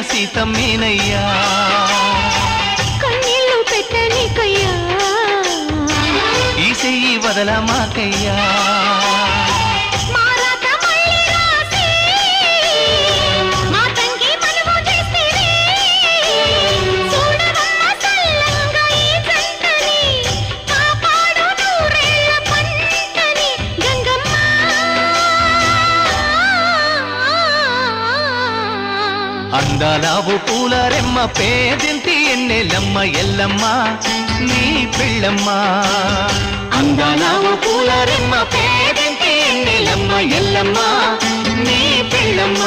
సీతమ్మేనయ్యా కన్నీళ్ళు పెట్టనికయ్యా ఈ చెయ్యి వదల మాకయ్యా అందాలావు పూల రెమ్మ పేదింటి ఎన్నెలమ్మ ఎల్లమ్మ నీ పిల్లమ్మ అందాలావు పూల రెమ్మ పేదింటి ఎన్నెలమ్మ ఎల్లమ్మ నీ పిల్లమ్మ